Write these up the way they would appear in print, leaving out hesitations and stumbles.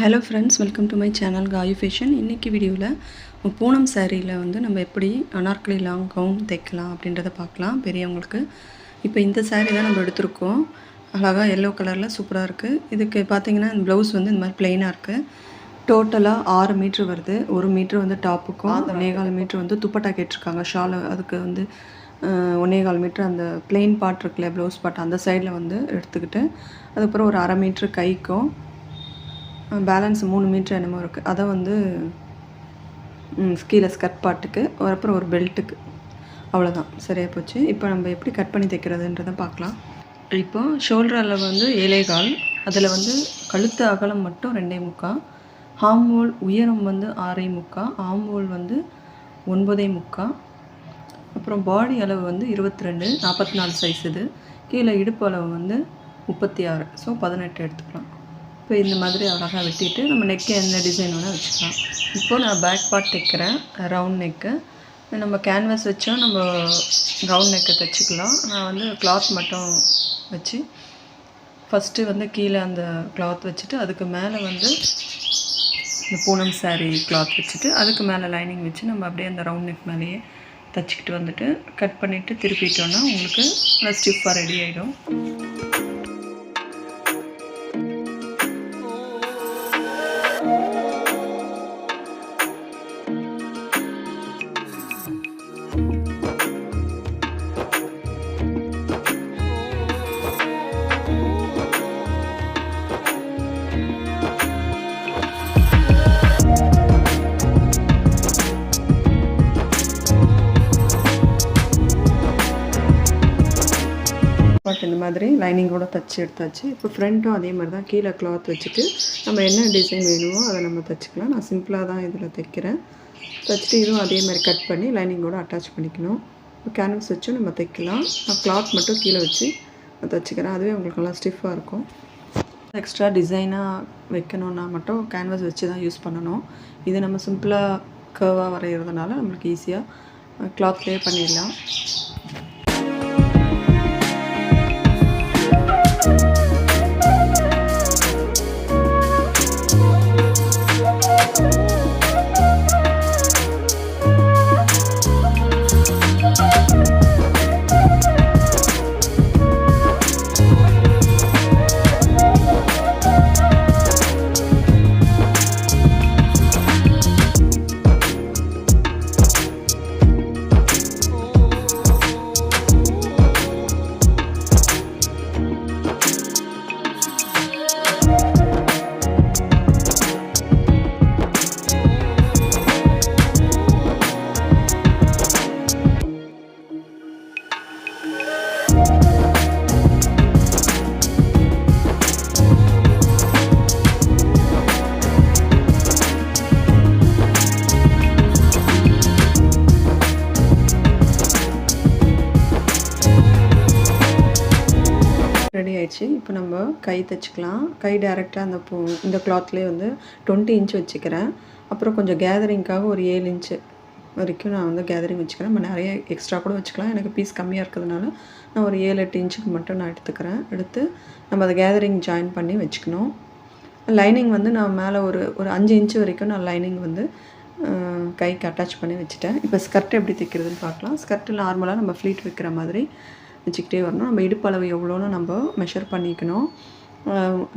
Hello friends, welcome to my channel Kayu fashion. இன்றைக்கி வீடியோவில் பூனம் சாரியில் வந்து நம்ம எப்படி அனார்கலி லாங் கவுன் தைக்கலாம் அப்படின்றத பார்க்கலாம் பெரியவங்களுக்கு. இப்போ இந்த சாரீ தான் நம்ம எடுத்திருக்கோம். அழகாக எல்லோ கலரில் சூப்பராக இருக்குது. இதுக்கு பார்த்திங்கன்னா இந்த ப்ளவுஸ் வந்து இந்த மாதிரி ப்ளெயினாக இருக்குது. டோட்டலாக 6 மீட்ரு வருது. 1 மீட்ரு வந்து டாப்புக்கும் 1.25 மீட்ரு வந்து துப்பட்டா கேட்டிருக்காங்க. ஷால் அதுக்கு வந்து 1.25 மீட்ரு அந்த ப்ளெயின் பார்ட் இருக்குல்ல, ப்ளவுஸ் பார்ட் அந்த சைடில் வந்து எடுத்துக்கிட்டு, அதுக்கப்புறம் ஒரு 1/2 மீட்ரு கைக்கும் பேலன்ஸ் 3 மீட்ரு என்னமோ இருக்குது. அதை வந்து கீழே ஸ்கர்ட் பாட்டுக்கு, அப்புறம் ஒரு பெல்ட்டுக்கு, அவ்வளோதான், சரியாக போச்சு. இப்போ நம்ம எப்படி கட் பண்ணி தைக்கிறதுன்றதை பார்க்கலாம். இப்போ ஷோல்டர் அளவு வந்து 7.25, அதில் வந்து கழுத்து அகலம் மட்டும் 2.25, ஆம்ஹோல் உயரம் வந்து 6.25, ஆம்ஹோல் வந்து 9.25, அப்புறம் பாடி அளவு வந்து 22, 44 சைஸ். இது கீழே இடுப்பு அளவு வந்து 36, ஸோ 18 எடுத்துக்கலாம். இப்போ இந்த மாதிரி அழகாக வெட்டிட்டு நம்ம நெக்கு எந்த டிசைன் வேணால் வச்சுக்கலாம். இப்போது நான் பேக் பார்ட் தைக்கிறேன், ரவுண்ட் நெக்கு. நம்ம கேன்வாஸ் வச்சோம் நம்ம ரவுண்ட் நெக்கை தைச்சிக்கலாம். நான் வந்து கிளாத் மட்டும் வச்சு ஃபஸ்ட்டு வந்து கீழே அந்த கிளாத் வச்சுட்டு, அதுக்கு மேலே வந்து இந்த பூனம் சாரீ கிளாத் வச்சுட்டு, அதுக்கு மேலே லைனிங் வச்சு நம்ம அப்படியே அந்த ரவுண்ட் நெக் மேலேயே தைச்சிக்கிட்டு வந்துட்டு கட் பண்ணிவிட்டு திருப்பிட்டோன்னா உங்களுக்கு நல்லா ஸ்டிஃபாக ரெடி ஆகிடும். இந்த மாதிரி லைனிங்கோடு தைச்சி எடுத்தாச்சு. இப்போ ஃப்ரண்ட்டும் அதே மாதிரி தான், கீழே கிளாத் வச்சுட்டு நம்ம என்ன டிசைன் வேணுமோ அதை நம்ம தைச்சிக்கலாம். நான் சிம்பிளாக தான் இதில் தைக்கிறேன். தைச்சிட்டு இதுவும் அதே மாதிரி கட் பண்ணி லைனிங்கோடு அட்டாச் பண்ணிக்கணும். இப்போ கேன்வஸ் வச்சு நம்ம தைக்கலாம். நான் கிளாத் மட்டும் கீழே வச்சு நான் தைச்சிக்கிறேன். அதுவே உங்களுக்கு நல்லா ஸ்டிஃபாக இருக்கும். எக்ஸ்ட்ரா டிசைனாக வைக்கணுன்னா மட்டும் கேன்வஸ் வச்சு தான் யூஸ் பண்ணணும். இது நம்ம சிம்பிளாக கர்வாக வரைகிறதுனால நம்மளுக்கு ஈஸியாக கிளாத்லேயே பண்ணிடலாம். ரெடி ஆயிடுச்சு. இப்போ நம்ம கை தைச்சிக்கலாம். கை டேரெக்டாக அந்த இந்த கிளாத்லேயே வந்து 20 இன்ச் வச்சுக்கிறேன். அப்புறம் கொஞ்சம் கேதரிங்காக ஒரு 7 இன்ச்சு வரைக்கும் நான் வந்து கேதரிங் வச்சுக்கிறேன். நம்ம நிறைய எக்ஸ்ட்ரா கூட வச்சுக்கலாம். எனக்கு பீஸ் கம்மியாக இருக்கிறதுனால நான் ஒரு 7-8 இன்ச்சுக்கு மட்டும் நான் எடுத்துக்கிறேன். எடுத்து நம்ம அதை கேதரிங் ஜாயின் பண்ணி வச்சுக்கணும். லைனிங் வந்து நான் மேலே ஒரு 5 இன்ச்சு வரைக்கும் நான் லைனிங் வந்து கைக்கு அட்டாச் பண்ணி வச்சுட்டேன். இப்போ ஸ்கர்ட் எப்படி தைக்கிறதுன்னு பார்க்கலாம். ஸ்கர்ட்டு நார்மலாக நம்ம ஃப்ளீட் வைக்கிற மாதிரி வச்சுக்கிட்டே வரணும். நம்ம இடுப்பளவு எவ்வளோன்னு நம்ம மெஷர் பண்ணிக்கணும்.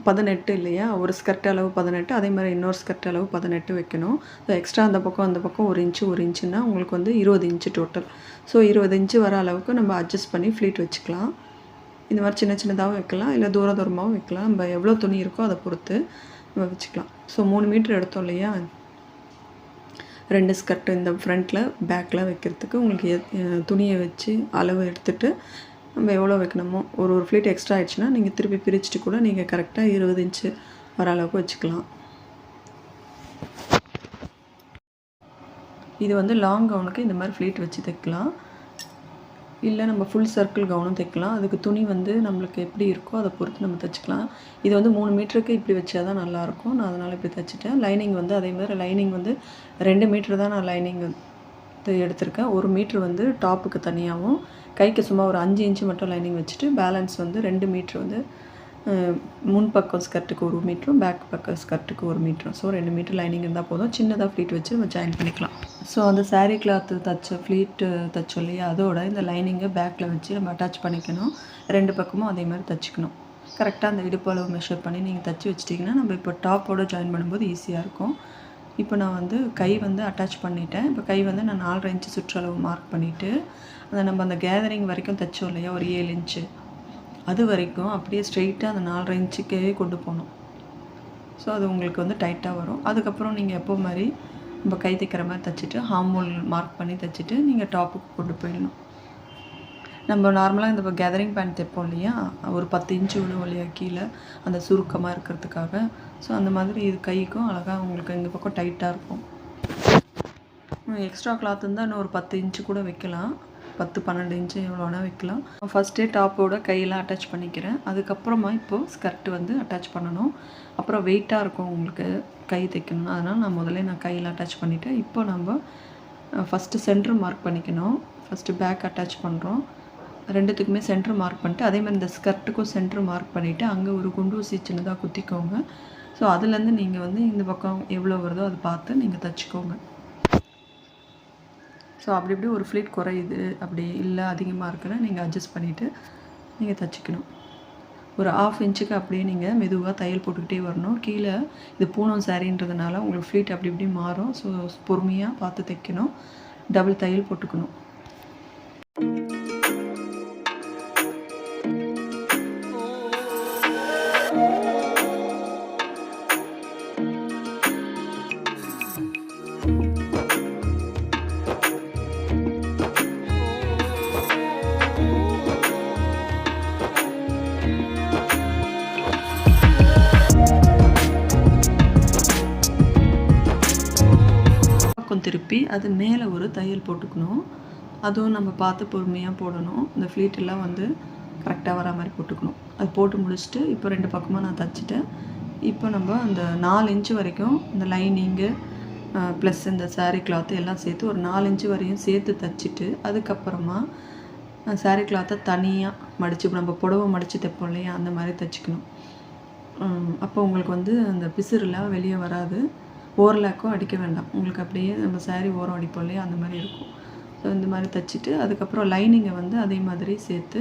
18 இல்லையா, ஒரு ஸ்கர்ட் அளவு 18, அதே மாதிரி இன்னொரு ஸ்கர்ட் அளவு 18 வைக்கணும். ஸோ எக்ஸ்ட்ரா அந்த பக்கம் 1 இன்ச்சு 1 இன்ச்சுன்னா உங்களுக்கு வந்து 20 இன்ச்சு டோட்டல். ஸோ 20 இன்ச்சு வர அளவுக்கு நம்ம அட்ஜஸ்ட் பண்ணி ஃப்ளீட் வச்சுக்கலாம். இந்த மாதிரி சின்ன சின்னதாகவும் வைக்கலாம், இல்லை தூரமாகவும் வைக்கலாம். நம்ம எவ்வளோ துணி இருக்கோ அதை பொறுத்து நம்ம வச்சுக்கலாம். ஸோ 3 மீட்ரு எடுத்தோம் இல்லையா, 2 ஸ்கர்ட்டு இந்த ஃப்ரண்ட்டில் பேக்கில் வைக்கிறதுக்கு உங்களுக்கு துணியை வச்சு அளவு எடுத்துகிட்டு நம்ம எவ்வளோ வைக்கணுமோ, ஒரு ஃப்ளீட் எக்ஸ்ட்ரா ஆகிடுச்சுன்னா நீங்கள் திருப்பி பிரிச்சுட்டு கூட நீங்கள் கரெக்டாக 20 இன்ச்சு வர அளவுக்கு வச்சுக்கலாம். இது வந்து லாங் கவுனுக்கு இந்த மாதிரி ஃப்ளீட் வச்சு தைக்கலாம். இல்லை நம்ம ஃபுல் சர்க்கிள் கவுனும் தைக்கலாம். அதுக்கு துணி வந்து நம்மளுக்கு எப்படி இருக்கோ அதை பொறுத்து நம்ம தைச்சிக்கலாம். இது வந்து 3 மீட்டருக்கு இப்படி வச்சா தான் நல்லாயிருக்கும். நான் அதனால் இப்படி தைச்சிட்டேன். லைனிங் வந்து அதே மாதிரி லைனிங் வந்து 2 மீட்ரு தான் நான் லைனிங் எடுத்திருக்கேன். 1 மீட்ரு வந்து டாப்புக்கு தனியாகவும், கைக்கு சும்மா ஒரு 5 இன்ச்சு மட்டும் லைனிங் வச்சுட்டு பேலன்ஸ் வந்து 2 மீட்ரு வந்து முன் பக்கம் ஸ்கர்ட்டுக்கு 1 மீட்டரும், பேக் பக்கம் ஸ்கர்ட்டுக்கு 1 மீட்டரும். ஸோ 2 மீட்டர் லைனிங் இருந்தால் போதும். சின்னதாக ஃப்ளீட் வச்சு நம்ம ஜாயின் பண்ணிக்கலாம். ஸோ அந்த சாரீ கிளாத்து தைச்ச ஃப்ளீட்டு தைச்சோம் இல்லையா, அதோட இந்த லைனிங்கை பேக்கில் வச்சு நம்ம அட்டாச் பண்ணிக்கணும். 2 பக்கமும் அதே மாதிரி தைச்சிக்கணும். கரெக்டாக அந்த இடுப்பு அளவு மெஷர் பண்ணி நீங்கள் தைச்சி வச்சிட்டிங்கன்னா நம்ம இப்போ டாப்போட ஜாயின் பண்ணும்போது ஈஸியாக இருக்கும். இப்போ நான் வந்து கை வந்து அட்டாச் பண்ணிட்டேன். இப்போ கை வந்து நான் 4.5 இன்ச்சு சுற்றளவு மார்க் பண்ணிவிட்டு நம்ம அந்த கேதரிங் வரைக்கும் தைச்சோம் இல்லையா, ஒரு 7 இன்ச்சு அது வரைக்கும் அப்படியே ஸ்ட்ரெயிட்டாக அந்த 4.5 இன்ச்சுக்கே கொண்டு போகணும். ஸோ அது உங்களுக்கு வந்து டைட்டாக வரும். அதுக்கப்புறம் நீங்கள் எப்போ மாதிரி நம்ம கை தைக்கிற மாதிரி தைச்சிட்டு ஹார்மோல் மார்க் பண்ணி தைச்சிட்டு நீங்கள் டாப்புக்கு கொண்டு போயிடணும். நம்ம நார்மலாக இந்த கேதரிங் பேண்ட் தைப்போம் இல்லையா, ஒரு 10 இன்ச்சு விழும் இல்லையா கீழே, அந்த சுருக்கமாக இருக்கிறதுக்காக. ஸோ அந்த மாதிரி இது கைக்கும் அழகாக உங்களுக்கு இந்த பக்கம் டைட்டாக இருக்கும். எக்ஸ்ட்ரா கிளாத் இருந்தால் இன்னும் ஒரு 10 இன்ச்சு கூட வைக்கலாம். 10-12 இன்ச்சு எவ்வளோ வேணால் வைக்கலாம். ஃபஸ்ட்டே டாப்போட கையெல்லாம் அட்டாச் பண்ணிக்கிறேன். அதுக்கப்புறமா இப்போது ஸ்கர்ட் வந்து அட்டாச் பண்ணணும். அப்புறம் வெயிட்டாக இருக்கும் உங்களுக்கு கை தைக்கணும். அதனால் நான் கையில் அட்டாச் பண்ணிவிட்டேன். இப்போ நம்ம ஃபஸ்ட்டு சென்ட்ரு மார்க் பண்ணிக்கணும். ஃபஸ்ட்டு பேக் அட்டாச் பண்ணுறோம். 2த்துக்குமே சென்ட்ரு மார்க் பண்ணிட்டு அதே மாதிரி இந்த ஸ்கர்ட்டுக்கும் சென்ட்ரு மார்க் பண்ணிவிட்டு அங்கே ஒரு குண்டு ஊசி சின்னதாக குத்திக்கோங்க. ஸோ அதுலேருந்து நீங்கள் வந்து இந்த பக்கம் எவ்வளோ வருதோ அதை பார்த்து நீங்கள் தைச்சிக்கோங்க. ஸோ அப்படி இப்படி ஒரு ஃப்ளீட் குறையுது, அப்படி இல்லை அதிகமாக இருக்குன்னு நீங்கள் அட்ஜஸ்ட் பண்ணிவிட்டு நீங்கள் தைச்சிக்கணும். ஒரு 1/2 இன்ச்சுக்கு அப்படியே நீங்கள் மெதுவாக தையல் போட்டுக்கிட்டே வரணும். கீழே இது பூனம் சாரின்றதுனால உங்களுக்கு ஃப்ளீட் அப்படி இப்படி மாறும். ஸோ பொறுமையாக பார்த்து தைக்கணும். டபுள் தையல் போட்டுக்கணும். திருப்பி அது மேலே ஒரு தையல் போட்டுக்கணும். அதுவும் நம்ம பார்த்து பொறுமையாக போடணும். இந்த ஃப்ளீட் எல்லாம் வந்து கரெக்டாக வர மாதிரி போட்டுக்கணும். அது போட்டு முடிச்சுட்டு இப்போ 2 பக்கமாக நான் தைச்சிட்டேன். இப்போ நம்ம அந்த 4 இன்ச்சு வரைக்கும் இந்த லைனிங்கு ப்ளஸ் இந்த சாரீ கிளாத்து எல்லாம் சேர்த்து ஒரு 4 இன்ச்சு வரையும் சேர்த்து தைச்சிட்டு அதுக்கப்புறமா சாரீ கிளாத்தை தனியாக மடித்து நம்ம புடவை மடித்து தைப்போம் இல்லையா, அந்த மாதிரி தைச்சிக்கணும். அப்போ உங்களுக்கு வந்து அந்த பிசுறுலாம் வெளியே வராது. ஓரலாக்கும் அடிக்க வேண்டாம். உங்களுக்கு அப்படியே நம்ம சாரீ ஓரம் அடிப்போம் இல்லையா, அந்த மாதிரி இருக்கும். ஸோ இந்த மாதிரி தைச்சிட்டு அதுக்கப்புறம் லைனிங்கை வந்து அதே மாதிரி சேர்த்து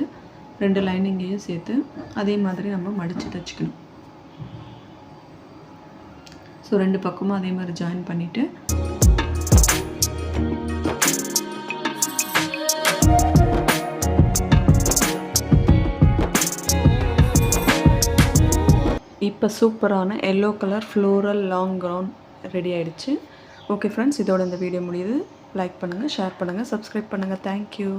2 லைனிங்கையும் சேர்த்து அதே மாதிரி நம்ம மடித்து தைச்சிக்கணும். ஸோ 2 பக்கமும் அதே மாதிரி ஜாயின் பண்ணிவிட்டு இப்போ சூப்பரான yellow colour floral long gown ready ஆகிடுச்சு. ஓகே ஃப்ரெண்ட்ஸ், இதோட இந்த வீடியோ முடியுது. லைக் பண்ணுங்கள், ஷேர் பண்ணுங்கள், சப்ஸ்கிரைப் பண்ணுங்கள். தேங்க்யூ.